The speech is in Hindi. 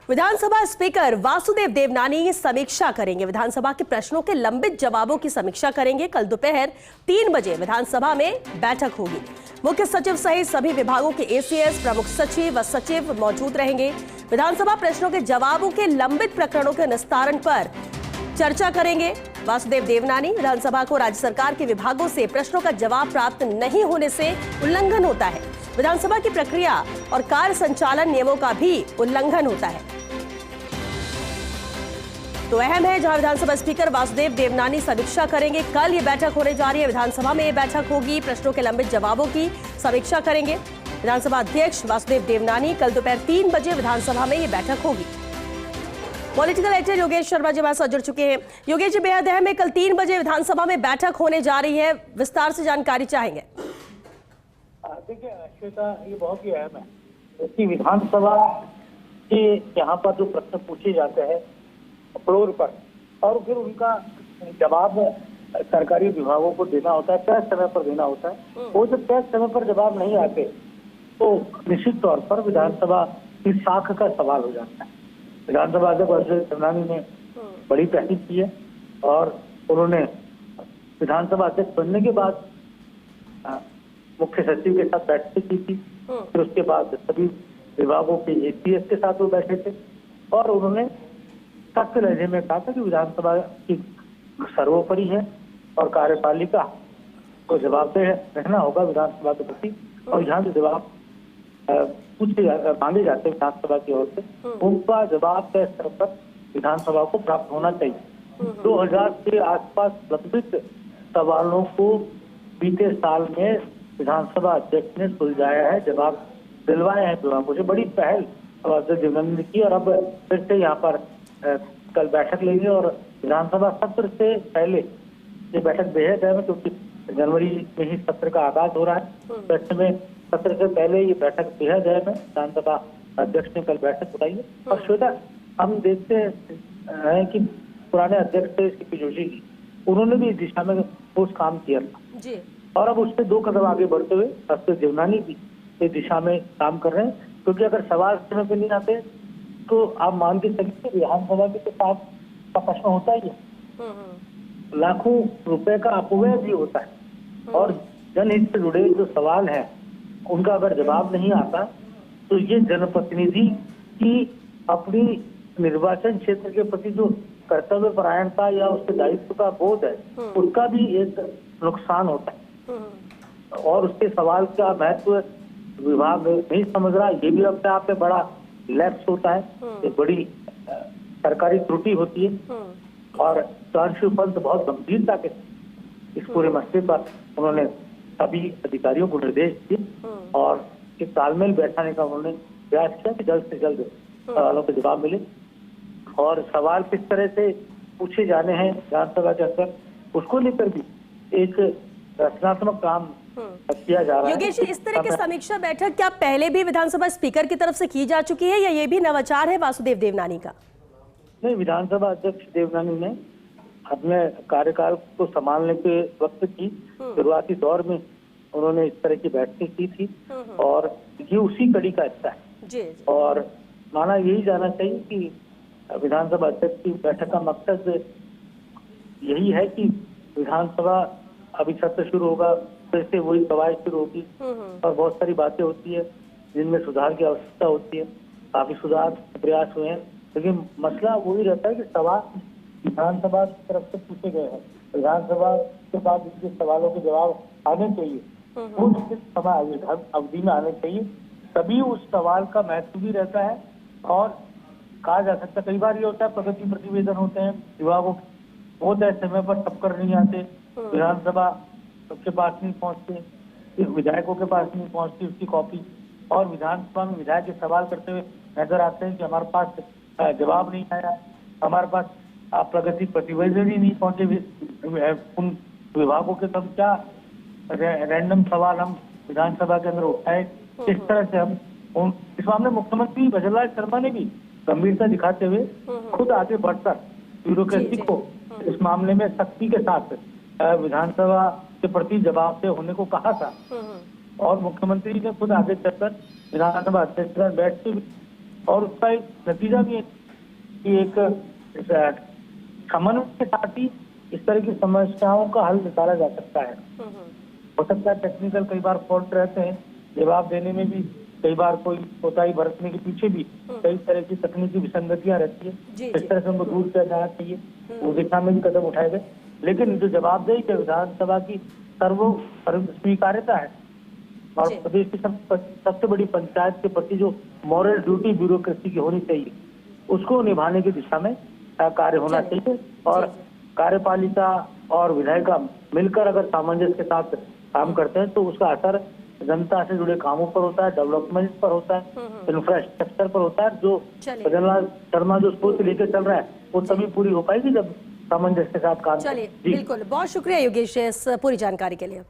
विधानसभा स्पीकर वासुदेव देवनानी समीक्षा करेंगे। विधानसभा के प्रश्नों के लंबित जवाबों की समीक्षा करेंगे। कल दोपहर 3 बजे विधानसभा में बैठक होगी। मुख्य सचिव सहित सभी विभागों के एसीएस, प्रमुख सचिव व सचिव मौजूद रहेंगे। विधानसभा प्रश्नों के जवाबों के लंबित प्रकरणों के निस्तारण पर चर्चा करेंगे। वासुदेव देवनानी विधानसभा को राज्य सरकार के विभागों से प्रश्नों का जवाब प्राप्त नहीं होने से उल्लंघन होता है। विधानसभा की प्रक्रिया और कार्य संचालन नियमों का भी उल्लंघन होता है। तो अहम है जहां विधानसभा स्पीकर वासुदेव देवनानी समीक्षा करेंगे। कल ये बैठक होने जा रही है। विधानसभा में ये बैठक होगी। प्रश्नों के लंबित जवाबों की समीक्षा करेंगे विधानसभा अध्यक्ष वासुदेव देवनानी। कल दोपहर 3 बजे विधानसभा में ये बैठक होगी। पॉलिटिकल एडिटर योगेश शर्मा जी हमारे साथ जुड़ चुके हैं। योगेश जी, बेहद अहम है, कल 3 बजे विधानसभा में बैठक होने जा रही है, विस्तार से जानकारी चाहेंगे। देखिए श्वेता, ये बहुत ही अहम है कि विधानसभा के यहाँ पर जो प्रश्न पूछे जाते हैं फ्लोर पर और फिर उनका जवाब सरकारी विभागों को देना होता है, तय समय पर देना होता है। वो जब तय समय पर जवाब नहीं आते तो निश्चित तौर पर विधानसभा की साख का सवाल हो जाता है। विधानसभा अध्यक्ष वासुदेव देवनानी ने बड़ी पहल की है और उन्होंने विधानसभा अध्यक्ष बनने के बाद मुख्य सचिव के साथ बैठक की थी। फिर उसके बाद सभी विभागों के एसीएस के साथ वो बैठे थे और उन्होंने सख्त लहजे में कहा था कि विधानसभा की सर्वोपरि है और कार्यपालिका को जवाबदेह रहना होगा विधानसभा के प्रति। और यहाँ जो जवाब पूछे मांगे जाते हैं विधानसभा की ओर से, उनका जवाब तय स्तर पर विधानसभा को प्राप्त होना चाहिए। 2000 के आसपास लंबित सवालों को बीते साल में विधानसभा अध्यक्ष ने सुलझाया है, जवाब दिलवाए हैं विभागों से। बड़ी पहल वासुदेव देवनानी ने की और अब फिर से यहाँ पर कल बैठक लेंगे और विधानसभा सत्र से पहले ये बैठक बेहद है क्योंकि जनवरी में ही सत्र का आगाज हो रहा है। ऐसे में सत्र से पहले ये बैठक बेहद है। विधानसभा अध्यक्ष ने कल बैठक बुलाई है और श्वेता, हम देखते हैं कि पुराने अध्यक्ष थे सीपी जोशी जी, उन्होंने भी इस दिशा में ठोस काम किया था जी। और अब उससे 2 कदम आगे बढ़ते हुए वासुदेव देवनानी भी इस दिशा में काम कर रहे हैं क्योंकि अगर सवाल समय पे नहीं आते तो आप मान के चलिए विधानसभा के तो साथ का प्रश्न होता ही है, लाखों रुपए का अपव्यय भी होता है और जनहित से जुड़े जो सवाल है उनका अगर जवाब नहीं आता तो ये जनप्रतिनिधि की अपनी निर्वाचन क्षेत्र के प्रति जो कर्तव्य परायणता या उसके दायित्व का बोध है उसका भी एक नुकसान होता है और उसके सवाल का महत्व विभाग नहीं समझ रहा। ये भी अपने आप में बड़ा लैप्स होता है, एक बड़ी सरकारी त्रुटि होती है और सुधांशु पंत बहुत गंभीरता के इस पूरे मसले पर उन्होंने सभी अधिकारियों को निर्देश दिए और एक तालमेल बैठाने का उन्होंने प्रयास किया कि जल्द से जल्द सवालों के जवाब मिले और सवाल किस तरह से पूछे जाने हैं विधानसभा के अंदर उसको लेकर भी एक रचनात्मक काम किया जा रहा है। योगेश, इस तरह की समीक्षा बैठक क्या पहले भी विधानसभा स्पीकर की तरफ से की जा चुकी है या ये भी नवाचार है वासुदेव देवनानी का? नहीं, विधानसभा अध्यक्ष देवनानी ने अपने कार्यकाल को संभालने के वक्त की शुरुआती दौर में उन्होंने इस तरह की बैठकें की थी और ये उसी कड़ी का हिस्सा है जी। और माना यही जाना चाहिए कि विधानसभा अध्यक्ष की बैठक का मकसद यही है कि विधानसभा अभी सत्र शुरू होगा, फिर से वही कवायद शुरू होगी और बहुत सारी बातें होती है जिनमें सुधार की आवश्यकता होती है। काफी सुधार प्रयास हुए हैं लेकिन मसला वही रहता है कि सवाल विधानसभा की तरफ से पूछे गए हैं, विधानसभा के बाद इसके सवालों के जवाब आने चाहिए, वो निश्चित समय अवधि में आने चाहिए, तभी उस सवाल का महत्व भी रहता है। और कहा जा सकता है कई बार ये होता है प्रगति प्रतिवेदन होते हैं विभागों के, वो तय समय पर टपकर नहीं आते, विधानसभा सबके पास नहीं पहुंचते, विधायकों के पास नहीं पहुंचती उसकी कॉपी और विधानसभा में विधायक के सवाल करते हुए नजर आते हैं कि हमारे पास जवाब नहीं आया, हमारे पास प्रगति प्रतिवेदन ही नहीं पहुंचे उन विभागों के, तब क्या रैंडम सवाल हम विधानसभा के अंदर उठाए। इस तरह से हम इस मामले मुख्यमंत्री भजनलाल शर्मा ने भी गंभीरता दिखाते हुए खुद आगे बढ़कर ब्यूरोक्रेसी को इस मामले में सख्ती के साथ विधानसभा के प्रति जवाबदेह होने को कहा था और मुख्यमंत्री ने खुद आगे चलकर विधानसभा अध्यक्ष बैठ के और उसका एक नतीजा भी है कि एक समन्वय के साथ ही इस तरह की समस्याओं का हल निकाला जा सकता है। हो सकता है टेक्निकल कई बार फॉल्ट रहते हैं, जवाब देने में भी कई बार कोई कोताही बरतने के पीछे भी कई तरह की तकनीकी विसंगतियां रहती है। इस तरह से उनको दूर किया जाना चाहिए, उस दिशा में भी कदम उठाए गए। लेकिन जो जवाबदेही है विधानसभा की स्वीकार्यता है और प्रदेश की सबसे बड़ी पंचायत के प्रति जो मॉरल ड्यूटी ब्यूरोक्रेसी की होनी चाहिए, उसको निभाने की दिशा में कार्य होना चाहिए। और कार्यपालिका और विधायिका मिलकर अगर सामंजस्य के साथ काम करते हैं तो उसका असर जनता से जुड़े कामों पर होता है, डेवलपमेंट पर होता है, इंफ्रास्ट्रक्चर पर होता है। जो भजनलाल शर्मा जो सोच लेकर चल रहा है वो तभी पूरी हो पाएगी जब सामंजस्य के साथ काम। चलिए, बिल्कुल, बहुत शुक्रिया योगेश इस पूरी जानकारी के लिए।